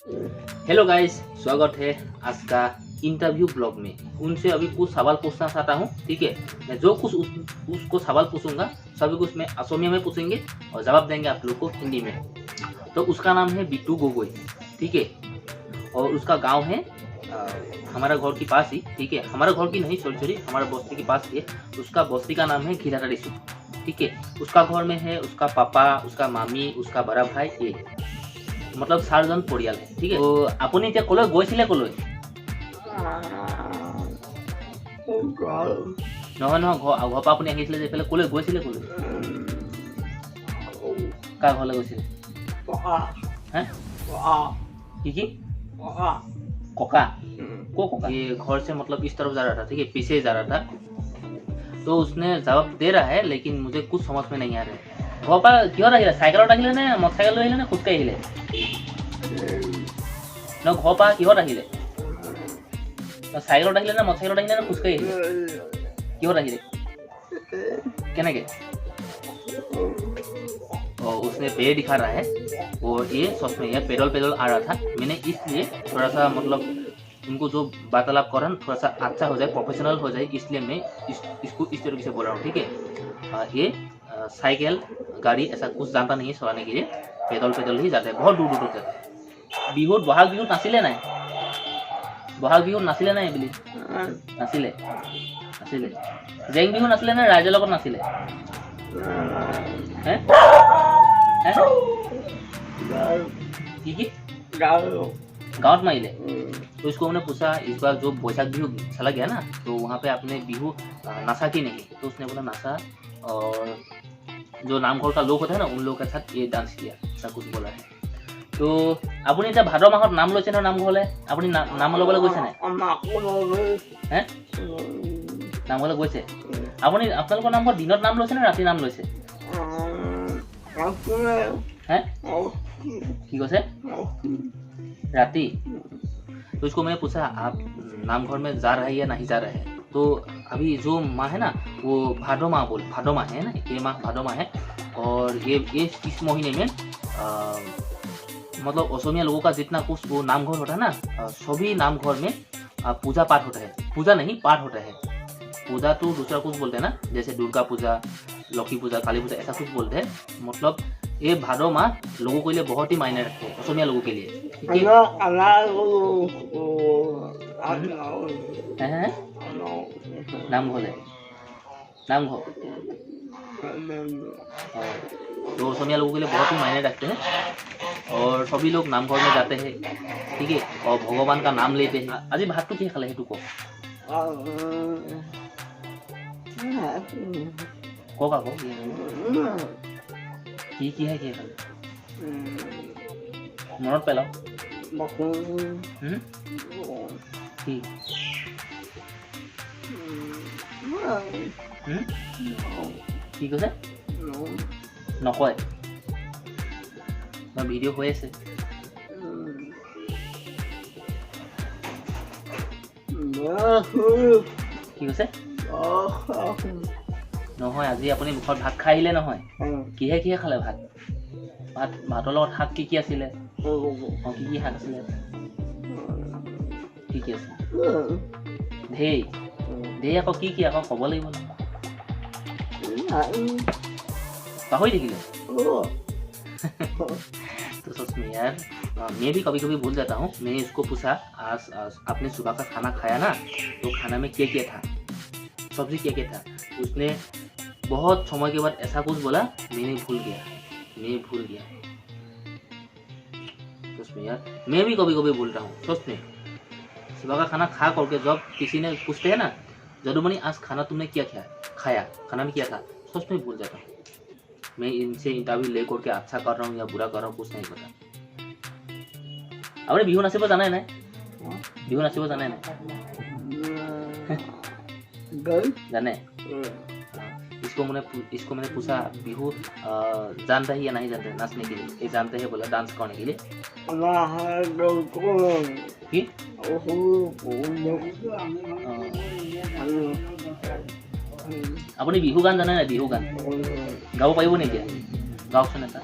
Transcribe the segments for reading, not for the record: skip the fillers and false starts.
Hello guys, स्वागत है आज का इंटरव्यू ब्लॉग में। उनसे अभी कुछ सवाल पूछना चाहता हूँ, ठीक है। मैं जो कुछ उसको सवाल पूछूंगा सभी कुछ मैं असमिया में पूछेंगे और जवाब देंगे आप लोग को हिंदी में। तो उसका नाम है बिट्टू गोगोई, ठीक है। और उसका गांव है हमारा घर के पास ही, ठीक है। हमारा घर की नहीं, सॉरी हमारा बस्ती के पास ही है। उसका बस्ती का नाम है घिराटारिसु, ठीक है। उसका घर में है उसका पापा, उसका मामी, उसका बड़ा भाई, ये मतलब 4জন পৰিয়াল है, ठीक है। तो আপুনি এতিয়া কলৈ গৈছিলে কলৈ? নহয় নহয়, ঘৰৰ পৰা আপুনি আহিছিলে যে এইফালে কলৈ গৈছিলে কলৈ? কাৰ ঘৰলৈ গৈছিলে? হে কি कका को कका? ये घर से मतलब इस तरफ जा रहा था, ठीक है, पीछे जा रहा था। तो उसने जवाब दे रहा है लेकिन मुझे कुछ समझ में नहीं आ रहा है। घर पर क्यों रहिले? साइकिल रहिले ने मोटरसाइकिल रहिले ने खुद के रहिले न? घर पर क्यों रहिले? साइकिल रहिले ने मोटरसाइकिल रहिले ने खुद के रहिले? क्यों रहिले केने के? और उसने पेड़ दिखा रहा है और ये सच में ये पेडल आ रहा था। मैंने इसलिए थोड़ा सा मतलब उनको जो वार्तालाप कर रहा हूँ थोड़ा सा अच्छा हो जाए, प्रोफेशनल हो जाए, इसलिए मैं इसको इस तरीके से बोल रहा हूँ, ठीक है। ये साइकिल गाड़ी ऐसा कुछ जानता नहीं है चलाने के लिए, पेडल ही जाते हैं, बहुत दूर दूर जाते हैं। बिहुत बहाग बिहुत नाचिले ना? बहाग बिहुत नाचिले ना बुली? नाचिले नाचिले। जेंग बिहु नाचिले ना राइजर লগত नाचिले? हैं की गाँव में आइले? तो इसको मैंने पूछा इस बार जो बैसाख बिहू चला गया ना, तो वहाँ पे आपने बिहू नाचा की नहीं? तो उसने बोला नाचा, और जो नामघर का लोग होता है ना उन लोगों के साथ ये डांस किया, ऐसा कुछ बोला है। तो আপুনি এতিয়া ভাদ মাহত নাম লৈছে ন? নামঘৰলৈ আপুনি নাম ল'বলৈ গৈছে নাই? হে নামঘৰলৈ গৈছে? আপুনি আপোনালোকৰ নামঘৰত দিনত নাম লৈছে নে ৰাতি নাম লৈছে? হে কি কৈছে? राती। तो इसको मैंने पूछा आप नाम घर में जा रहे हैं या नहीं जा रहे हैं? तो अभी जो माँ है ना वो भादो माह है ना, ये माह भादो माह है। और ये इस महीने में मतलब असमिया लोगों का जितना कुछ वो नाम घर होता है ना, सभी नाम घर में पूजा पाठ होता है। पूजा नहीं, पाठ होता है। पूजा तो दूसरा कुछ बोलते हैं ना, जैसे दुर्गा पूजा, लक्ष्मी पूजा, काली पूजा, ऐसा कुछ बोलते हैं। मतलब ये भादो माह लोगों के लिए बहुत ही मायने रखते हैं, असमिया लोगों के लिए। नाम घोल है, नाम घोल तो असमिया लोगों के लिए बहुत ही मायने रखते हैं। और सभी लोग नाम घर में जाते हैं, ठीक है, और भगवान का नाम लेते हैं। आज भात तो क्या खाले है तुको को का को কি है কি খালে মনত পেলাও কি কৈছে? নকয় ভিডিঅ' হৈ আছে। কি কৈছে? নহয় আজি আপুনি মুখত ভাত খাই আহিলে নহয়? কিহে খালে ভাত? ভাতৰ লগত শাক কি আছিলে? কি শাক আছিলে? কি আছে? ঢেৰ আকৌ কি আকৌ ক'ব লাগিব ন? पाहुरी देखिए। तो सच में यार मैं भी कभी कभी भूल जाता हूँ। मैंने इसको पूछा आज आपने सुबह का खाना खाया ना, तो खाना में क्या था, सब्जी क्या था? उसने बहुत समय के बाद ऐसा कुछ बोला, मैं भूल गया। सच में यार मैं भी कभी कभी भूलता हूँ। सच में सुबह का खाना खा करके जब किसी ने पूछते हैं ना, जदुमणि आज खाना तुमने क्या खाया, खाना में क्या था, सच में भूल जाता हूँ। मैं इनसे इंटरव्यू ले करके अच्छा कर रहा हूँ या बुरा कर रहा हूँ कुछ नहीं पता। आपने बिहू नाचिब जाना है ना? बिहू नाचिब जाना है ना? जाने? इसको मैंने पूछा बिहू जानता है या नहीं जानता है नाचने के लिए? ये जानते हैं बोला, डांस करने के लिए। আপুনি বিহু গান জানে নাই? বিহু গান গাব পাৰিব নেকি? গাওকচোন এটা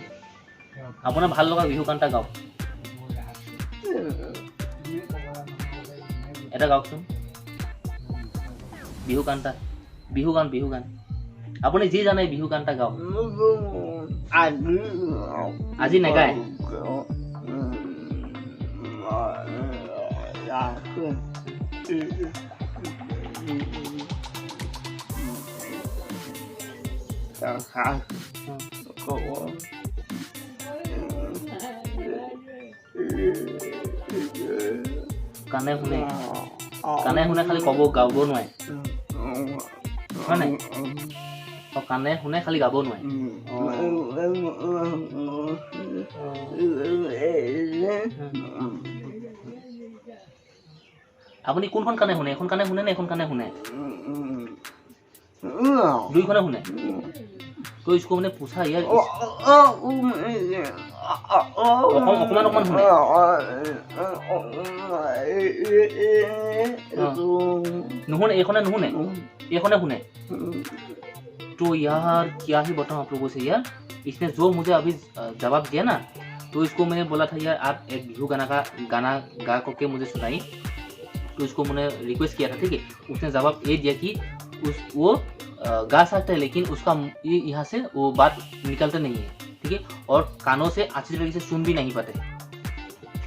আপোনাৰ ভাল লগা বিহু গান এটা গাওক। এটা গাওকচোন বিহু গান এটা বিহু গান আপুনি যি জানে বিহু গান এটা গাওক আজি নেগায় কানে শুনে খালি কব গাব নোৱাৰে হয় নাই কানে শুনে খালি গাব নোৱাৰে আপুনি কোনখন কানে শুনে এখন কানে শুনে নে এখন কানে শুনে দুইখনে শুনে तो इसको मैंने पूछा यार অকমান শুনে নুশুনে এইখনে নুশুনে এইখনে শুনে तो यार क्या ही बताऊं आप लोगों से यार इसने जो मुझे अभी जवाब दिया ना तो इसको मैंने बोला था यार आप एक बिहू गाना गा करके मुझे सुनाई तो इसको मैंने रिक्वेस्ट किया था ठीक है उसने जवाब ये दिया कि वो गा सकता है लेकिन उसका यहाँ से वो बात निकलता नहीं है ठीक है और कानों से अच्छी तरीके से सुन भी नहीं पाते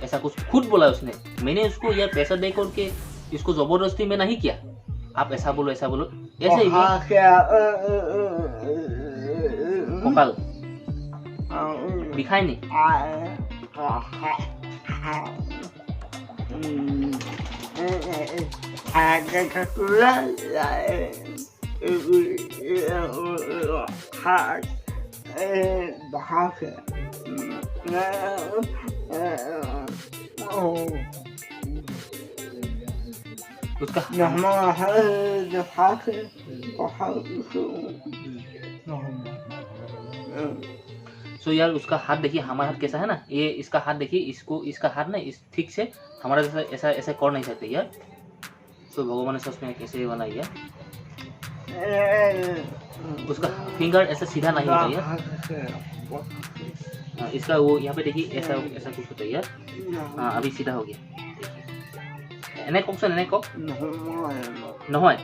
ऐसा कुछ खुद बोला उसने मैंने उसको यार पैसा दे करके इसको जबरदस्ती में नहीं किया आप ऐसा बोलो ऐसे ही कपाल दिखाई नहीं उसका सो यार उसका हाथ देखिए हमारा हाथ कैसा है ना ये इसका हाथ देखिए इसका हाथ ना इस ठीक से हमारा जैसा ऐसा कर नहीं सकते यार सो भगवान ने सच में कैसे बनाई यार उसका फिंगर ऐसा सीधा नहीं होता यार इसका वो यहाँ पे देखिए ऐसा कुछ होता है यार हाँ अभी सीधा हो गया এনে কওকচোন এনে কওক নহয়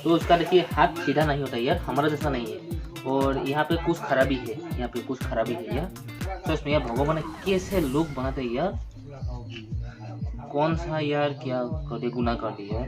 तो उसका देखिए हाथ सीधा नहीं होता यार हमारा जैसा नहीं है और यहाँ पे कुछ खराबी है यार तो इसमें यार भगवान ने कैसे लोग बनाते हैं यार कौन सा यार क्या कर गुनाह कर दिया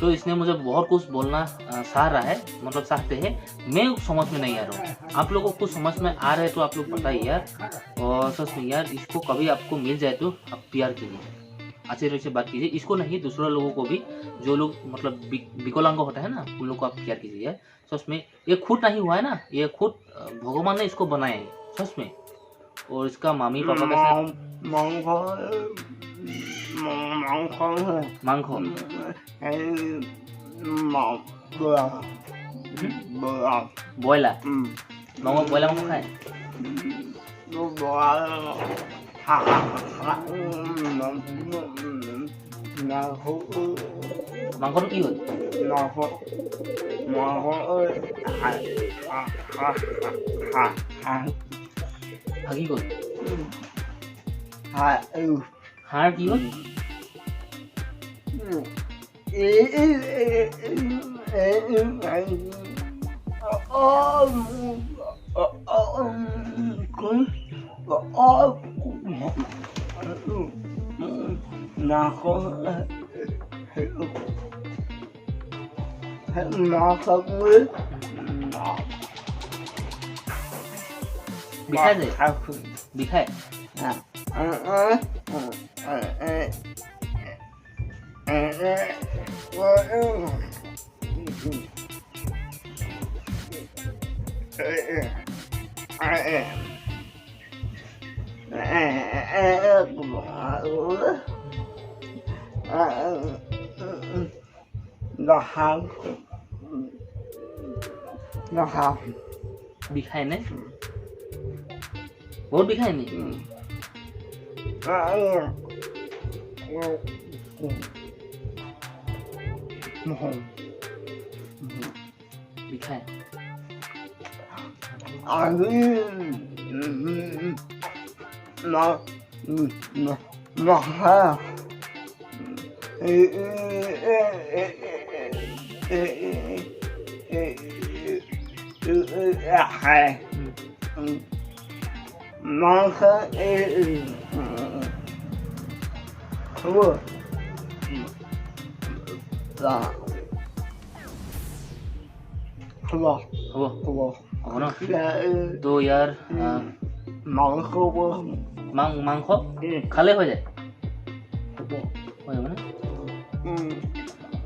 तो इसने मुझे बहुत कुछ बोलना चाह रहा है मतलब चाहते हैं मैं समझ में नहीं आ रहा हूँ आप लोगों को कुछ समझ में आ रहा है तो आप लोग बताइए यार और सच में यार इसको कभी आपको मिल जाए तो आप प्यार कीजिए अच्छी तरह से बात कीजिए इसको नहीं दूसरे लोगों को भी जो लोग मतलब विकलांग होता है ना उन लोग को आप प्यार कीजिए यार सच में ये खुद नहीं हुआ है ना ये खुद भगवान ने इसको बनाया है सच में और इसका मामी पापा का साथ मांगो বয়লা মাংস বয়লা মাংস খায় মাংসটো কি হ'ল ভাগি গ'ল হাড় কি হ'ল বিষায় दिखाए ने बहुत दिखाए नहीं दिखाए हो ना तो यार मांग खाले हो जाए हो जाएगा ना।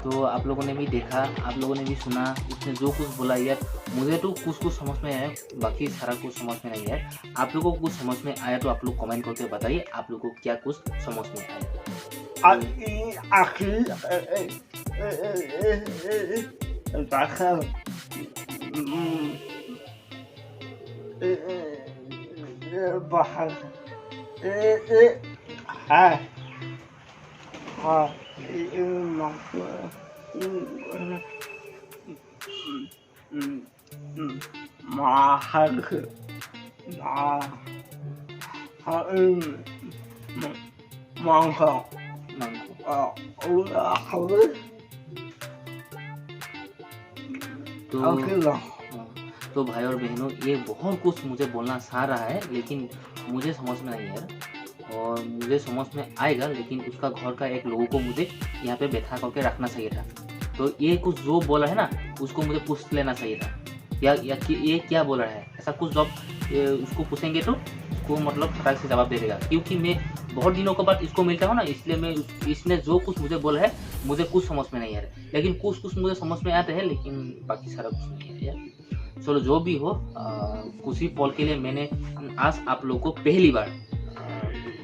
तो आप लोगों ने भी देखा, आप लोगों ने भी सुना, उसने जो कुछ बोला यार मुझे तो कुछ समझ में आया, बाकी सारा कुछ समझ में नहीं आया। आप लोगों को कुछ समझ में आया तो आप लोग कमेंट करके बताइए आप लोगों को क्या कुछ समझ में आया। तो भाई और बहनों ये बहुत कुछ मुझे बोलना चाह रहा है लेकिन मुझे समझ में नहीं है और मुझे समझ में आएगा, लेकिन उसका घर का एक लोगों को मुझे यहाँ पे बैठा करके रखना चाहिए था। तो ये कुछ जो बोला है ना उसको मुझे पूछ लेना चाहिए था या ये क्या बोल रहा है, ऐसा कुछ जब उसको पूछेंगे तो उसको मतलब फटाक से जवाब दे देगा। क्योंकि मैं बहुत दिनों के बाद इसको मिलता हूँ ना, इसलिए मैं इसने जो कुछ मुझे बोला है मुझे कुछ समझ में नहीं आ रहा है, लेकिन कुछ मुझे समझ में आते हैं लेकिन बाकी सारा कुछ नहीं है। चलो जो भी हो, कुछ ही पल के लिए मैंने आज आप लोगों को पहली बार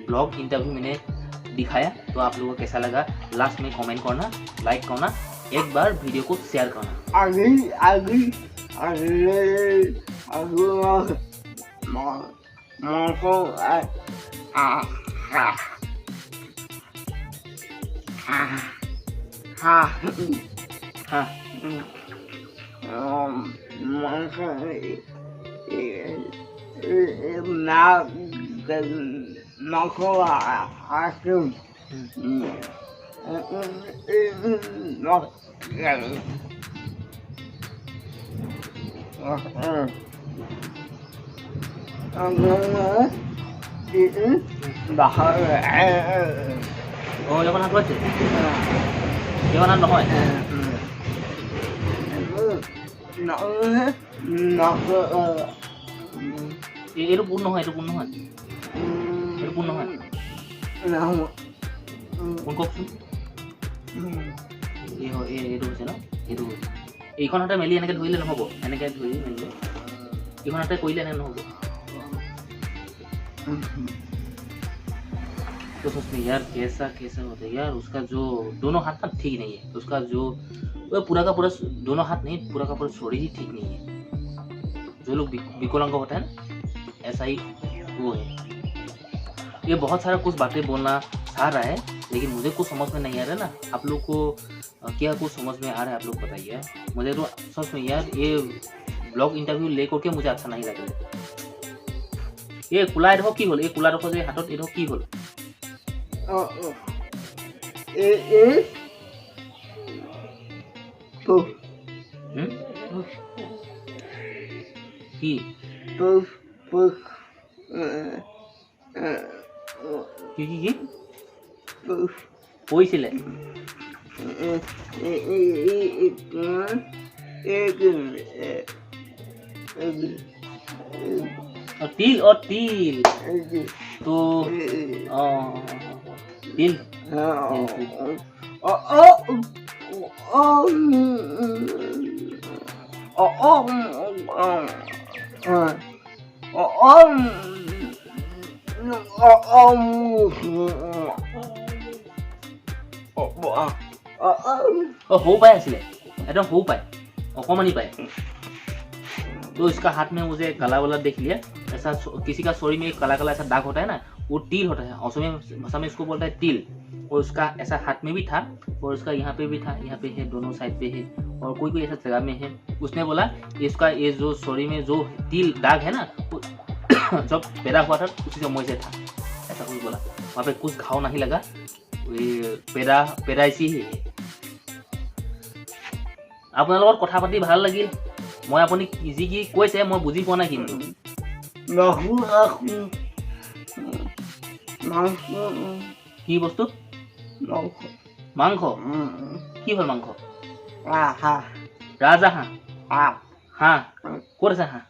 ब्लॉग इंटरव्यू मैंने दिखाया। तो आप लोगों को कैसा लगा लास्ट में कमेंट करना, लाइक करना, एक बार वीडियो को शेयर करना। Jangan hampir aja. Jangan নহয়. Itu pun নহয়. Pun কওকচোন। এইটো হৈছে ন? এইটো এইখন হাতে মেলি এনেকৈ ধৰিলে নহ'ব, এনেকৈ ধৰি মেলিলে এইখন হাতে কৰিলে এনেকৈ নহ'ব। तो सोच में यार कैसा होता है यार, उसका जो दोनों हाथ ना ठीक नहीं है, उसका जो पूरा का पूरा दोनों हाथ नहीं, पूरा का पूरा शरीर ही ठीक नहीं है। जो लोग विकलांग होता है ना ऐसा ही वो है। ये बहुत सारा कुछ बातें बोलना चाह रहा है लेकिन मुझे कुछ समझ में नहीं आ रहा है ना। आप लोग को क्या कुछ समझ में आ रहा है आप लोग बताइए। मुझे तो सच में यार ये ब्लॉग इंटरव्यू लेकर के मुझे अच्छा नहीं लग रहा है। ये कुला रखो की हल, ये कुला रखो जो हाथत एरखो की हल কি কৈছিলে तिल और तिल तो तिल हो पाए असले एकदम हो पाए अकमानी पाए। तो इसका हाथ में मुझे काला वाला देख लिया, ऐसा किसी का शरीर में एक काला काला ऐसा दाग होता है ना, वो टील होता है, असमिया भाषा में इसको बोलता है टील। और उसका ऐसा हाथ में भी था और उसका यहाँ पे भी था, यहाँ पे है, दोनों साइड पे है और कोई कोई ऐसा जगह में है। उसने बोला इसका ये जो शरीर में जो टील दाग है ना, वो जब पैदा हुआ था उसी समय से था, ऐसा कुछ बोला। वहाँ पे कुछ घाव नहीं लगा, पैदाइशी ही है। আপোনালোকৰ কথা পাতি ভাল লাগিল। মই আপুনি যি কি কৈছে মই বুজি পোৱা নাই কিন্তু কি বস্তু মাংস কি হ'ল মাংস ৰাজহাঁহ হাঁহ ক'ত আছে হাঁহ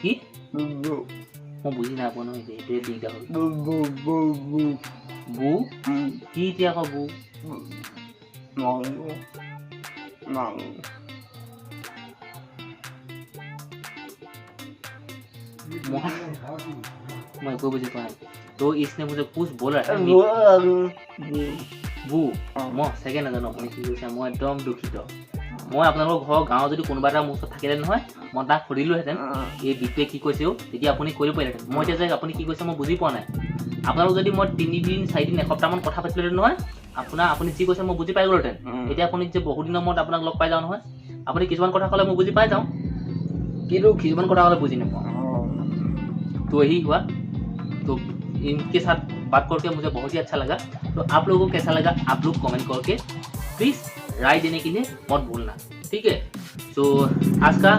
কি মই বুজি নাই পোৱা নহয় এইটোৱে দিগদাৰ হ'ল বু কি এতিয়া আকৌ বু मैं कोई बुझे पाया। तो इसने मुझे कुछ बोला है बू मैं सेकेंड नाजानो अपनी की কৈছে মই একদম দুখিত। মই আপোনালোকৰ ঘৰৰ গাঁৱত যদি কোনোবা এটা মোৰ ওচৰত থাকিলে নহয় মই তাক সুধিলোহেঁতেন এই বিপে কি কৈছে তেতিয়া আপুনি কৰিব পাৰিলেহেঁতেন। মই এতিয়া যে আপুনি কি কৈছে মই বুজি পোৱা নাই। আপোনালোক যদি মই 3 দিন 4 দিন এসপ্তাহমান কথা পাতিলোহেঁতেন নহয় আপুনি যি কৈছে মই বুজি পাই গ'লোহেঁতেন। এতিয়া আপুনি যে বহুত দিনৰ মূৰত আপোনাক লগ পাই যাওঁ নহয়, আপুনি কিছুমান কথা ক'লে মই বুজি পাই যাওঁ কিন্তু কিছুমান কথা ক'লে बुझी नापाऊँ। तो यही हुआ। तो इनके साथ बात करके मुझे बहुत ही अच्छा लगा। तो आप लोगों को कैसा लगा आप लोग कमेंट करके प्लीज़ राय देने के लिए मत भूलना, ठीक है। तो आज का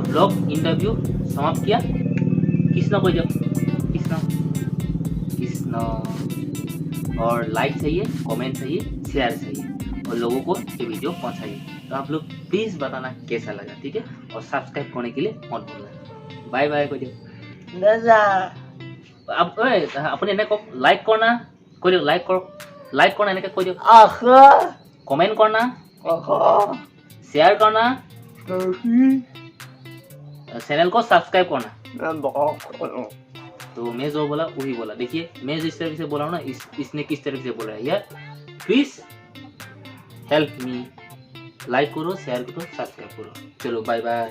ब्लॉग इंटरव्यू समाप्त किया। कृष्ण को जब कृष्ण और लाइक चाहिए, कमेंट चाहिए, शेयर चाहिए और लोगों को ये वीडियो पहुंचाइए। तो आप लोग प्लीज़ बताना कैसा लगा, ठीक है, और सब्सक्राइब करने के लिए मत भूलना। बाय बाय को अपने एने लाइक करना কৈ দিয়ক लाइक करना एने কৈ দিয়ক कमेंट करना शेयर करना चैनल को सब्सक्राइब करना। तो मैं जो बोला वही बोला। देखिए मैं जिस तरीके से बोला हूँ ना इसने किस तरीके से बोला है यार। प्लीज हेल्प मी, लाइक करो, शेयर करो, सब्सक्राइब करो। चलो बाय बाय।